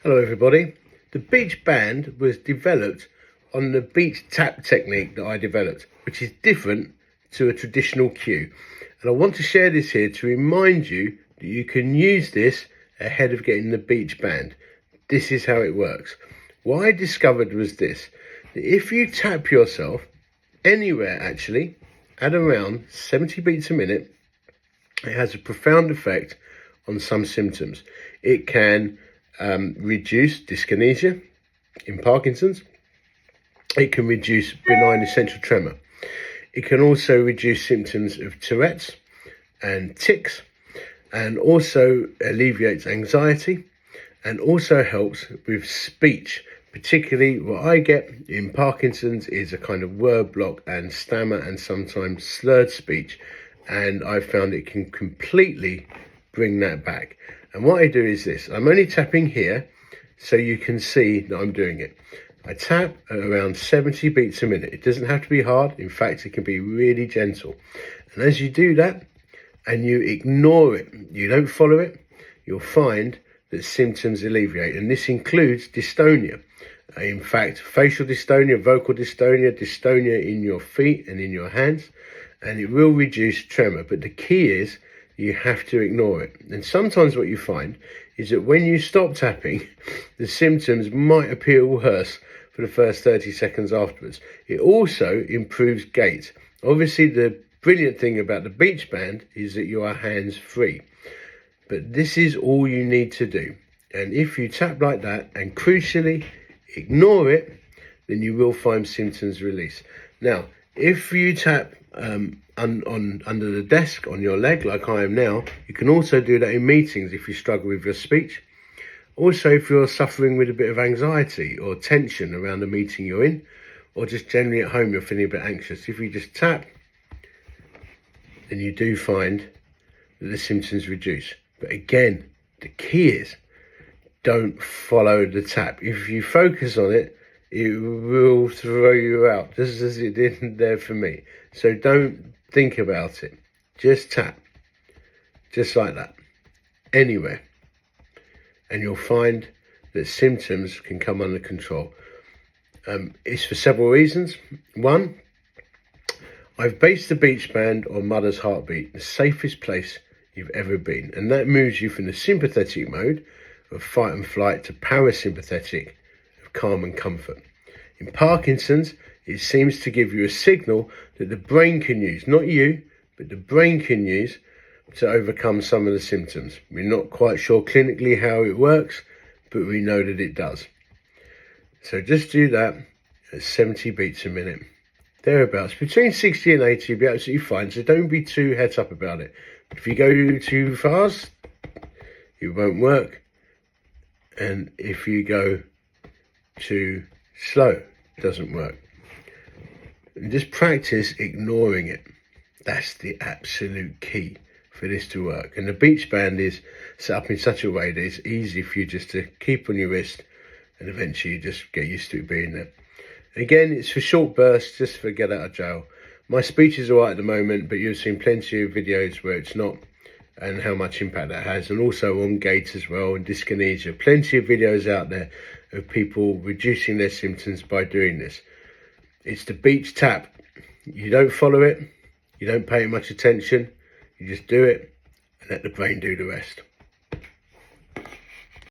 Hello everybody. The BeechBand was developed on the Beech Tap technique that I developed, which is different to a traditional cue. And I want to share this here to remind you that you can use this ahead of getting the BeechBand. This is how it works. What I discovered was this, that if you tap yourself anywhere actually at around 70 beats a minute, it has a profound effect on some symptoms. It can reduce dyskinesia in Parkinson's. It can reduce benign essential tremor. It can also reduce symptoms of Tourette's and tics, and also alleviates anxiety, and also helps with speech. Particularly what I get in Parkinson's is a kind of word block and stammer and sometimes slurred speech, and I found it can completely bring that back. And what I do is this, I'm only tapping here so you can see that I'm doing it. I tap at around 70 beats a minute. It doesn't have to be hard. In fact, it can be really gentle. And as you do that and you ignore it, you don't follow it, you'll find that symptoms alleviate. And this includes dystonia. In fact, facial dystonia, vocal dystonia, dystonia in your feet and in your hands, and it will reduce tremor. But the key is you have to ignore it. And sometimes what you find is that when you stop tapping, the symptoms might appear worse for the first 30 seconds afterwards. It also improves gait. Obviously, the brilliant thing about the BeechBand is that you are hands-free. But this is all you need to do. And if you tap like that and crucially ignore it, then you will find symptoms release. Now, if you tap under the desk on your leg like I am now, you can also do that in meetings if you struggle with your speech. Also, if you're suffering with a bit of anxiety or tension around the meeting you're in, or just generally at home you're feeling a bit anxious, if you just tap, then you do find that the symptoms reduce. But again, the key is don't follow the tap. If you focus on it, it will throw you out, just as it did there for me. So don't think about it. Just tap, just like that, anywhere. And you'll find that symptoms can come under control. It's for several reasons. One, I've based the BeechBand on mother's heartbeat, the safest place you've ever been. And that moves you from the sympathetic mode of fight and flight to parasympathetic of calm and comfort. In Parkinson's, it seems to give you a signal that the brain can use, not you, but the brain can use to overcome some of the symptoms. We're not quite sure clinically how it works, but we know that it does. So just do that at 70 beats a minute, thereabouts. Between 60 and 80 will be absolutely fine, so don't be too het up about it. But if you go too fast, it won't work. And if you go too slow, it doesn't work. And just practice ignoring it. That's the absolute key for this to work. And the BeechBand is set up in such a way that it's easy for you just to keep on your wrist, and eventually you just get used to it being there. Again, it's for short bursts, just for get out of jail. My speech is all right at the moment, but you've seen plenty of videos where it's not, and how much impact that has, and also on gait as well, and dyskinesia. Plenty of videos out there of people reducing their symptoms by doing this. It's the Beech Tap. You don't follow it, you don't pay it much attention, you just do it and let the brain do the rest.